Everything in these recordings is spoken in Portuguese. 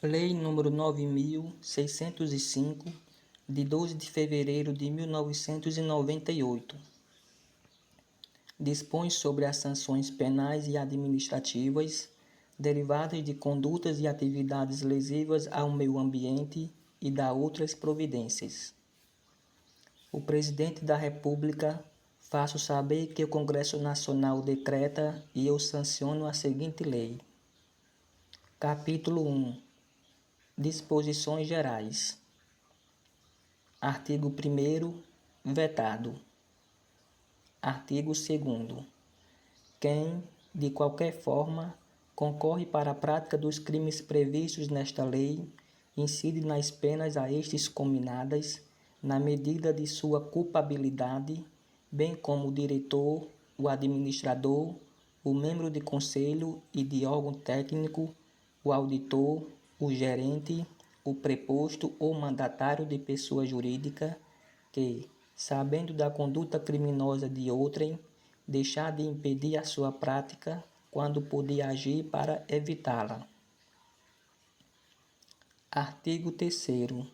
Lei nº 9.605, de 12 de fevereiro de 1998, dispõe sobre as sanções penais e administrativas derivadas de condutas e atividades lesivas ao meio ambiente e dá outras providências. O Presidente da República faço saber que o Congresso Nacional decreta e eu sanciono a seguinte lei. Capítulo 1. Disposições gerais. Artigo 1º. Vetado. Artigo 2º. Quem, de qualquer forma, concorre para a prática dos crimes previstos nesta lei, incide nas penas a estes cominadas, na medida de sua culpabilidade, bem como o diretor, o administrador, o membro de conselho e de órgão técnico, o auditor, o gerente, o preposto ou mandatário de pessoa jurídica que, sabendo da conduta criminosa de outrem, deixar de impedir a sua prática quando podia agir para evitá-la. Artigo 3º.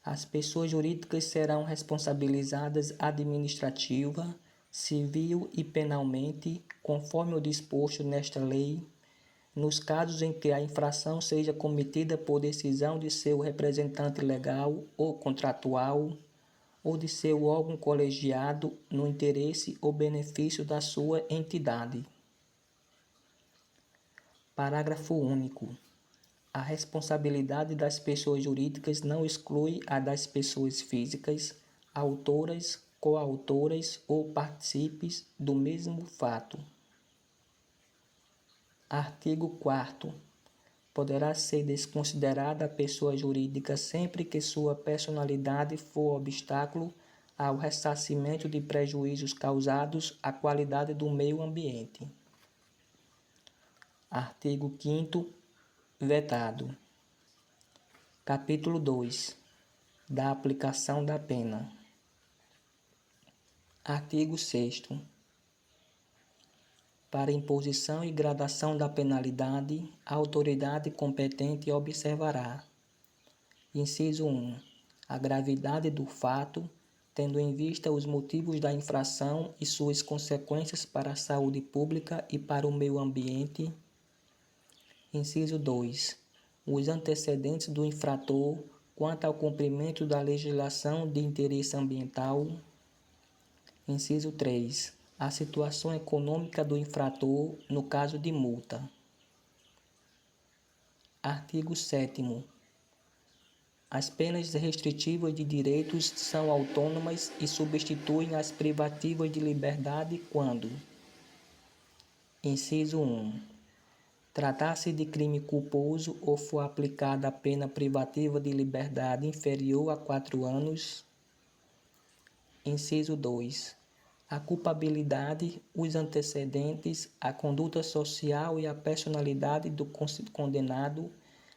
As pessoas jurídicas serão responsabilizadas administrativa, civil e penalmente, conforme o disposto nesta lei, nos casos em que a infração seja cometida por decisão de seu representante legal ou contratual ou de seu órgão colegiado no interesse ou benefício da sua entidade. Parágrafo único. A responsabilidade das pessoas jurídicas não exclui a das pessoas físicas, autoras, coautoras ou partícipes do mesmo fato. Artigo 4º. Poderá ser desconsiderada a pessoa jurídica sempre que sua personalidade for obstáculo ao ressarcimento de prejuízos causados à qualidade do meio ambiente. Artigo 5º. Vetado. Capítulo 2. Da aplicação da pena. Artigo 6º. Para imposição e gradação da penalidade, a autoridade competente observará: inciso 1. A gravidade do fato, tendo em vista os motivos da infração e suas consequências para a saúde pública e para o meio ambiente. Inciso 2. Os antecedentes do infrator quanto ao cumprimento da legislação de interesse ambiental. Inciso 3. A situação econômica do infrator no caso de multa. Artigo 7º. As penas restritivas de direitos são autônomas e substituem as privativas de liberdade quando: inciso 1. Tratar-se de crime culposo ou for aplicada a pena privativa de liberdade inferior a 4 anos. Inciso 2. A culpabilidade, os antecedentes, a conduta social e a personalidade do condenado,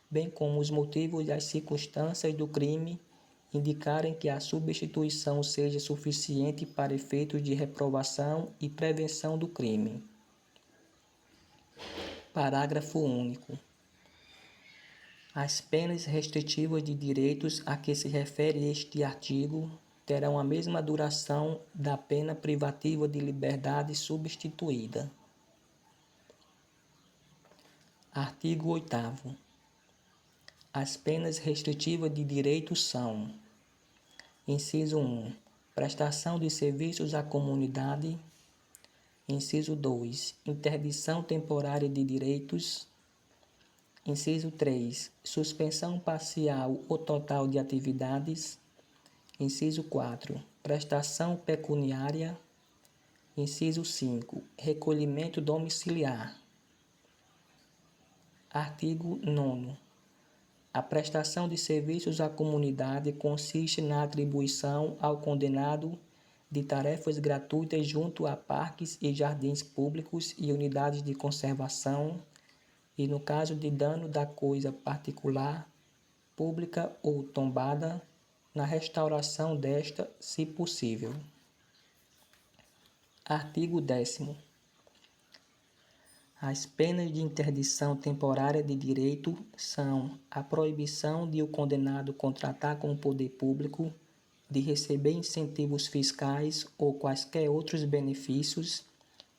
bem como os motivos e as circunstâncias do crime, indicarem que a substituição seja suficiente para efeitos de reprovação e prevenção do crime. Parágrafo único. As penas restritivas de direitos a que se refere este artigo terão a mesma duração da pena privativa de liberdade substituída. Artigo 8º. As penas restritivas de direitos são: inciso 1. Prestação de serviços à comunidade. Inciso 2. Interdição temporária de direitos. Inciso 3. Suspensão parcial ou total de atividades. Inciso 4. Prestação pecuniária. Inciso 5. Recolhimento domiciliar. Artigo 9º. A prestação de serviços à comunidade consiste na atribuição ao condenado de tarefas gratuitas junto a parques e jardins públicos e unidades de conservação, e no caso de dano da coisa particular, pública ou tombada, na restauração desta, se possível. Artigo 10º. As penas de interdição temporária de direito são a proibição de o condenado contratar com o poder público, de receber incentivos fiscais ou quaisquer outros benefícios,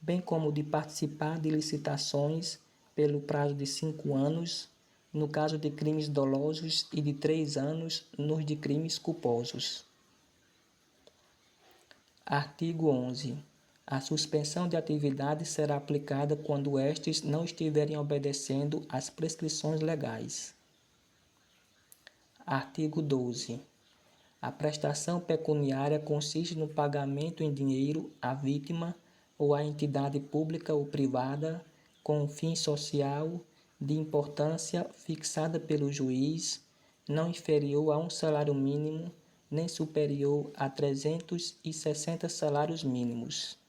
bem como de participar de licitações pelo prazo de 5 anos, no caso de crimes dolosos, e de 3 anos nos de crimes culposos. Artigo 11. A suspensão de atividade será aplicada quando estes não estiverem obedecendo às prescrições legais. Artigo 12. A prestação pecuniária consiste no pagamento em dinheiro à vítima ou à entidade pública ou privada com um fim social de importância fixada pelo juiz, não inferior a um salário mínimo, nem superior a 360 salários mínimos.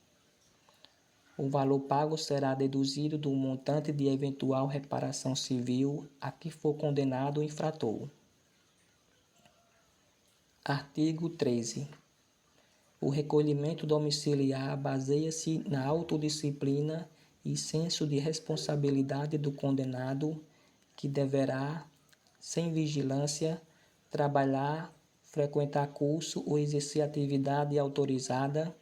O valor pago será deduzido do montante de eventual reparação civil a que for condenado o infrator. Artigo 13. O recolhimento domiciliar baseia-se na autodisciplina e senso de responsabilidade do condenado, que deverá, sem vigilância, trabalhar, frequentar curso ou exercer atividade autorizada,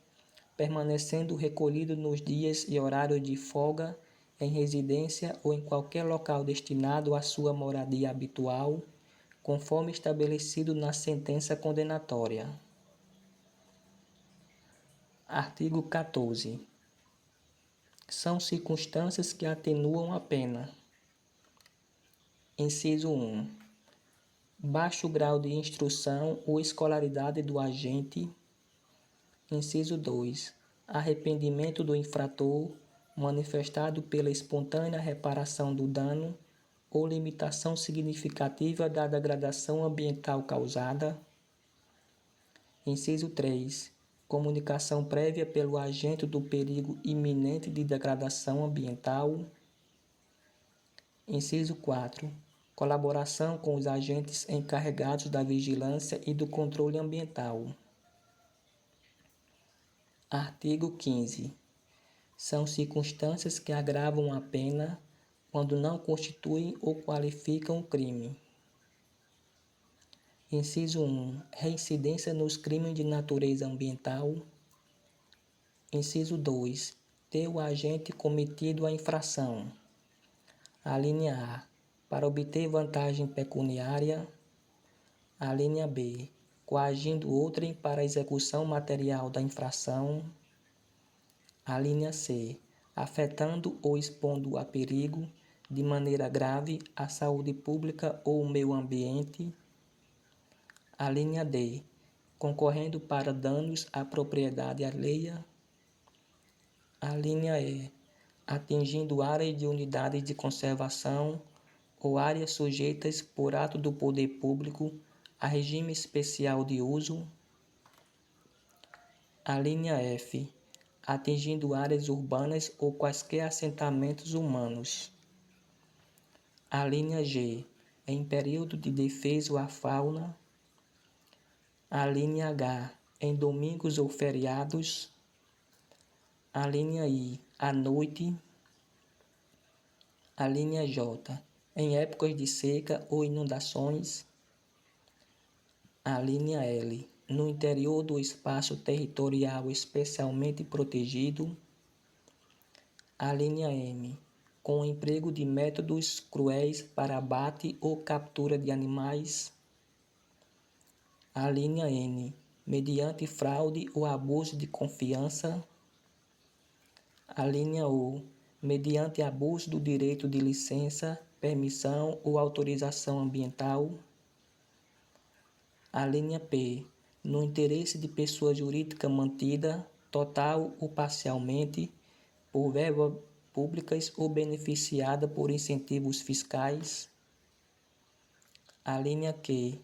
permanecendo recolhido nos dias e horários de folga, em residência ou em qualquer local destinado à sua moradia habitual, conforme estabelecido na sentença condenatória. Artigo 14. São circunstâncias que atenuam a pena. Inciso 1. Baixo grau de instrução ou escolaridade do agente. Inciso 2. Arrependimento do infrator, manifestado pela espontânea reparação do dano ou limitação significativa da degradação ambiental causada. Inciso 3. Comunicação prévia pelo agente do perigo iminente de degradação ambiental. Inciso 4. Colaboração com os agentes encarregados da vigilância e do controle ambiental. Artigo 15. São circunstâncias que agravam a pena quando não constituem ou qualificam o crime. Inciso 1. Reincidência nos crimes de natureza ambiental. Inciso 2. Ter o agente cometido a infração. A linha A. Para obter vantagem pecuniária. A linha B. Coagindo outrem para a execução material da infração. A linha C. Afetando ou expondo a perigo, de maneira grave, a saúde pública ou o meio ambiente. A linha D. Concorrendo para danos à propriedade alheia. A linha E. Atingindo áreas de unidades de conservação ou áreas sujeitas por ato do poder público a regime especial de uso. A linha F. Atingindo áreas urbanas ou quaisquer assentamentos humanos. A linha G. Em período de defeso à fauna. A linha H. Em domingos ou feriados. A linha I. À noite. A linha J. Em épocas de seca ou inundações. A linha L. No interior do espaço territorial especialmente protegido. A linha M. Com o emprego de métodos cruéis para abate ou captura de animais. A linha N. Mediante fraude ou abuso de confiança. A linha O. Mediante abuso do direito de licença, permissão ou autorização ambiental. A linha P. No interesse de pessoa jurídica mantida, total ou parcialmente, por verbas públicas ou beneficiada por incentivos fiscais. A linha Q.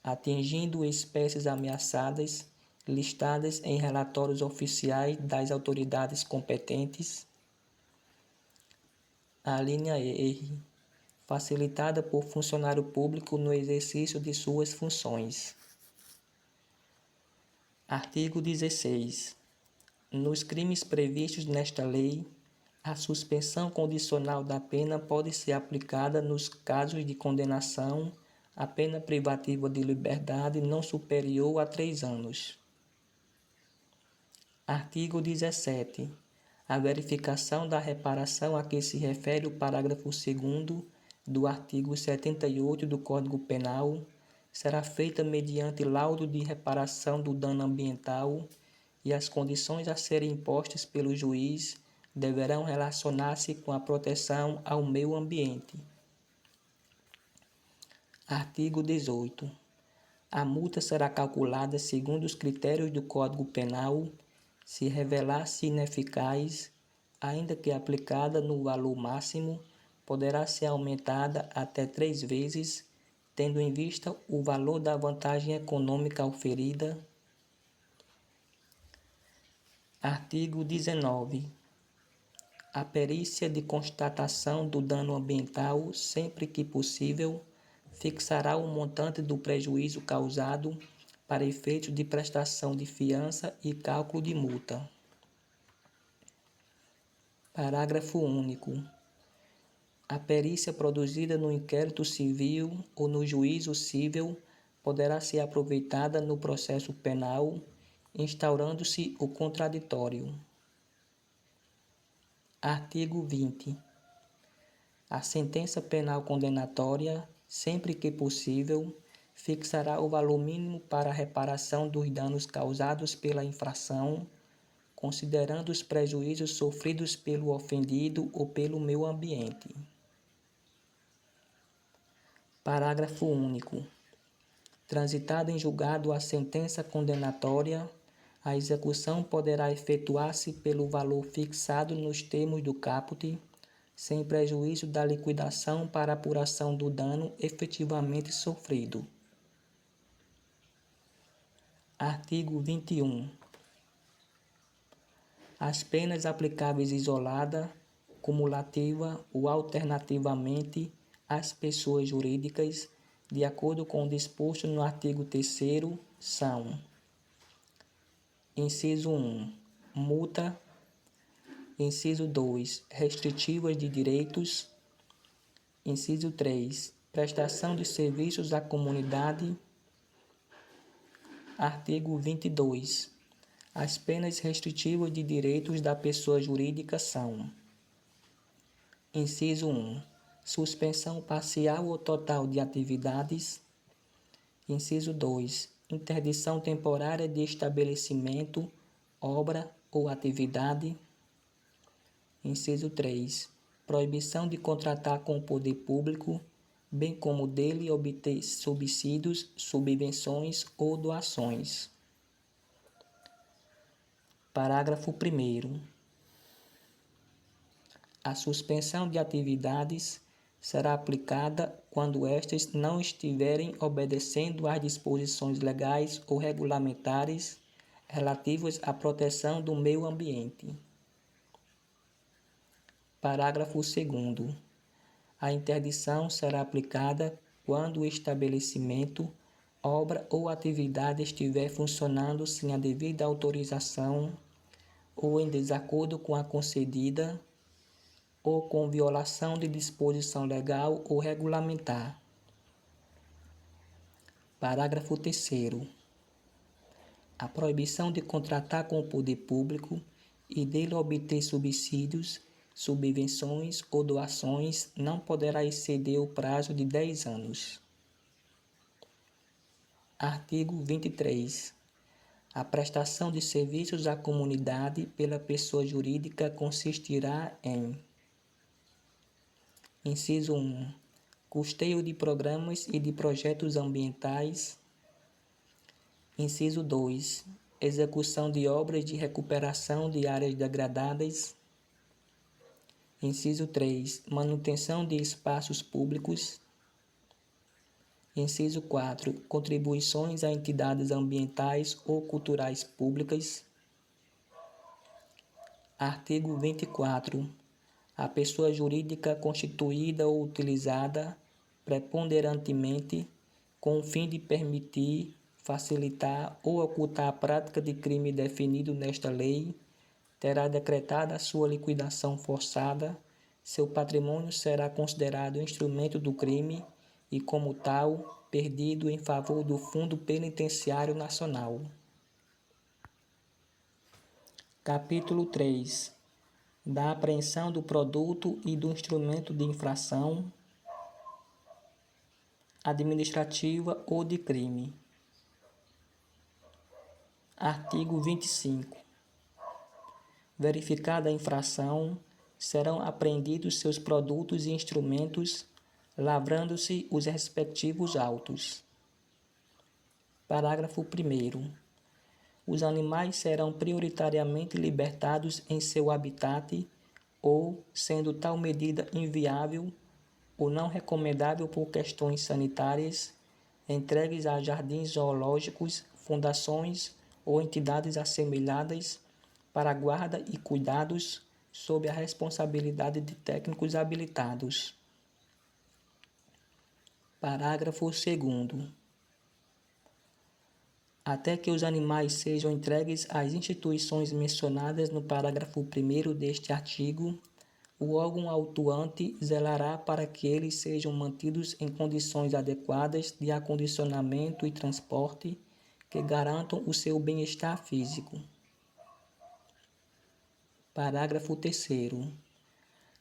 Atingindo espécies ameaçadas, listadas em relatórios oficiais das autoridades competentes. A linha R. Facilitada por funcionário público no exercício de suas funções. Artigo 16. Nos crimes previstos nesta lei, A suspensão condicional da pena pode ser aplicada nos casos de condenação à pena privativa de liberdade não superior a 3 anos. Artigo 17. A verificação da reparação a que se refere o parágrafo 2º do artigo 78 do Código Penal será feita mediante laudo de reparação do dano ambiental e as condições a serem impostas pelo juiz deverão relacionar-se com a proteção ao meio ambiente. Artigo 18. A multa será calculada segundo os critérios do Código Penal, se revelar-se ineficaz, ainda que aplicada no valor máximo, poderá ser aumentada até 3 vezes, tendo em vista o valor da vantagem econômica oferida. Artigo 19. A perícia de constatação do dano ambiental, sempre que possível, fixará o montante do prejuízo causado para efeitos de prestação de fiança e cálculo de multa. Parágrafo único. A perícia produzida no inquérito civil ou no juízo civil poderá ser aproveitada no processo penal, instaurando-se o contraditório. Artigo 20. A sentença penal condenatória, sempre que possível, fixará o valor mínimo para a reparação dos danos causados pela infração, considerando os prejuízos sofridos pelo ofendido ou pelo meio ambiente. Parágrafo único. Transitada em julgado a sentença condenatória, a execução poderá efetuar-se pelo valor fixado nos termos do caput, sem prejuízo da liquidação para apuração do dano efetivamente sofrido. Artigo 21. As penas aplicáveis isolada, cumulativa ou alternativamente às pessoas jurídicas, de acordo com o disposto no artigo 3º, são: Inciso 1. Multa. Inciso 2. Restritivas de direitos. Inciso 3. Prestação de serviços à comunidade. Artigo 22. As penas restritivas de direitos da pessoa jurídica são: Inciso 1. Suspensão parcial ou total de atividades. Inciso 2. Interdição temporária de estabelecimento, obra ou atividade. Inciso 3. Proibição de contratar com o poder público, bem como dele obter subsídios, subvenções ou doações. Parágrafo 1º. A suspensão de atividades será aplicada quando estas não estiverem obedecendo às disposições legais ou regulamentares relativas à proteção do meio ambiente. Parágrafo 2º. A interdição será aplicada quando o estabelecimento, obra ou atividade estiver funcionando sem a devida autorização ou em desacordo com a concedida ou com violação de disposição legal ou regulamentar. Parágrafo 3º. A proibição de contratar com o poder público e dele obter subsídios, subvenções ou doações não poderá exceder o prazo de 10 anos. Artigo 23. A prestação de serviços à comunidade pela pessoa jurídica consistirá em: Inciso 1. Custeio de programas e de projetos ambientais. Inciso 2. Execução de obras de recuperação de áreas degradadas. Inciso 3. Manutenção de espaços públicos. Inciso 4. Contribuições a entidades ambientais ou culturais públicas. Artigo 24. A pessoa jurídica constituída ou utilizada preponderantemente com o fim de permitir, facilitar ou ocultar a prática de crime definido nesta lei terá decretada a sua liquidação forçada, seu patrimônio será considerado instrumento do crime e, como tal, perdido em favor do Fundo Penitenciário Nacional. Capítulo 3. Da apreensão do produto e do instrumento de infração administrativa ou de crime. Artigo 25. Verificada a infração, serão apreendidos seus produtos e instrumentos, lavrando-se os respectivos autos. Parágrafo 1º. Os animais serão prioritariamente libertados em seu habitat ou, sendo tal medida inviável ou não recomendável por questões sanitárias, entregues a jardins zoológicos, fundações ou entidades assemelhadas para guarda e cuidados sob a responsabilidade de técnicos habilitados. Parágrafo 2º. Até que os animais sejam entregues às instituições mencionadas no parágrafo 1º deste artigo, o órgão autuante zelará para que eles sejam mantidos em condições adequadas de acondicionamento e transporte que garantam o seu bem-estar físico. Parágrafo 3º.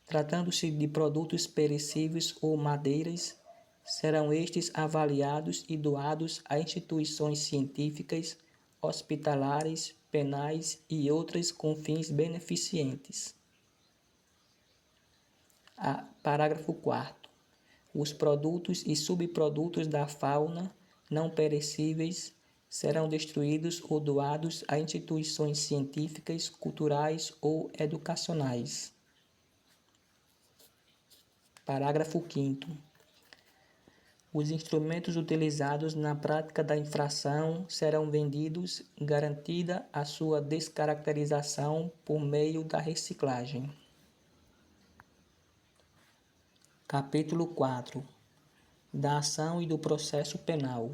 Tratando-se de produtos perecíveis ou madeiras, serão estes avaliados e doados a instituições científicas, hospitalares, penais e outras com fins beneficentes. Parágrafo 4º. Os produtos e subprodutos da fauna não perecíveis serão destruídos ou doados a instituições científicas, culturais ou educacionais. Parágrafo 5º. Os instrumentos utilizados na prática da infração serão vendidos, garantida a sua descaracterização por meio da reciclagem. Capítulo 4. Da ação e do processo penal.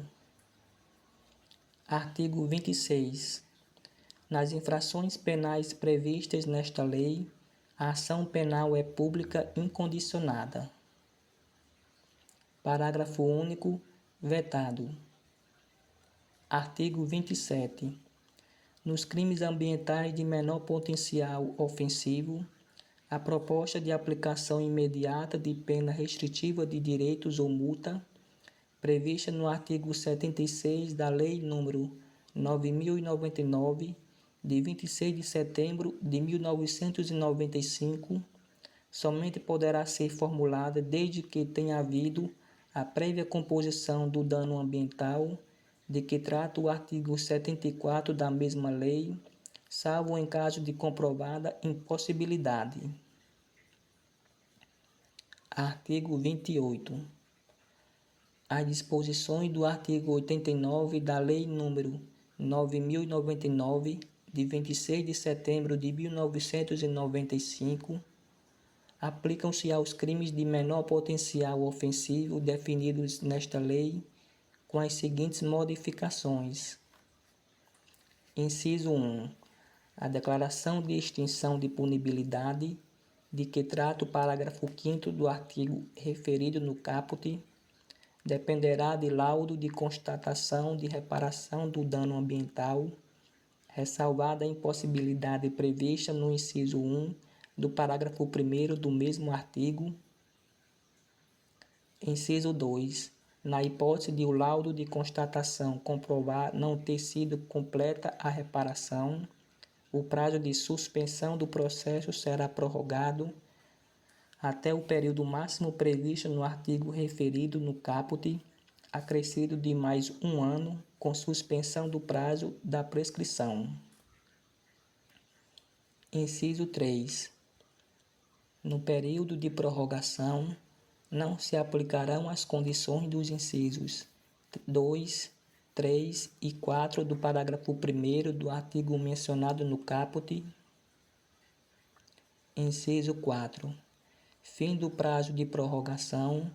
Artigo 26. Nas infrações penais previstas nesta lei, a ação penal é pública incondicionada. Parágrafo único. Vetado. Artigo 27. Nos crimes ambientais de menor potencial ofensivo, a proposta de aplicação imediata de pena restritiva de direitos ou multa, prevista no artigo 76 da Lei nº 9.099, de 26 de setembro de 1995, somente poderá ser formulada desde que tenha havido a prévia composição do dano ambiental de que trata o artigo 74 da mesma lei, salvo em caso de comprovada impossibilidade. Artigo 28. As disposições do artigo 89 da Lei nº 9.099, de 26 de setembro de 1995, aplicam-se aos crimes de menor potencial ofensivo definidos nesta lei, com as seguintes modificações. Inciso 1. A declaração de extinção de punibilidade, de que trata o parágrafo 5º do artigo referido no caput, dependerá de laudo de constatação de reparação do dano ambiental, ressalvada a impossibilidade prevista no inciso 1 do parágrafo 1º do mesmo artigo. Inciso 2. Na hipótese de o laudo de constatação comprovar não ter sido completa a reparação, o prazo de suspensão do processo será prorrogado até o período máximo previsto no artigo referido no caput, acrescido de mais 1 ano, com suspensão do prazo da prescrição. Inciso 3. No período de prorrogação, não se aplicarão as condições dos incisos 2, 3 e 4 do parágrafo 1º do artigo mencionado no caput. Inciso 4. Fim do prazo de prorrogação,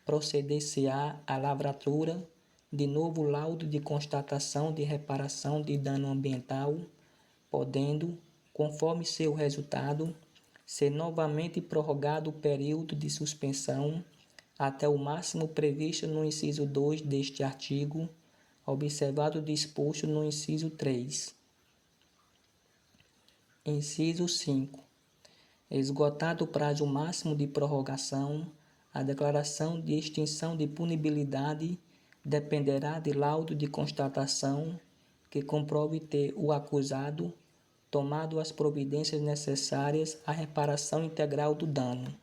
proceder-se-á à lavratura de novo laudo de constatação de reparação de dano ambiental, podendo, conforme seu resultado, ser novamente prorrogado o período de suspensão até o máximo previsto no inciso 2 deste artigo, observado o disposto no inciso 3. Inciso 5. Esgotado o prazo máximo de prorrogação, a declaração de extinção de punibilidade dependerá de laudo de constatação que comprove ter o acusado tomado as providências necessárias à reparação integral do dano.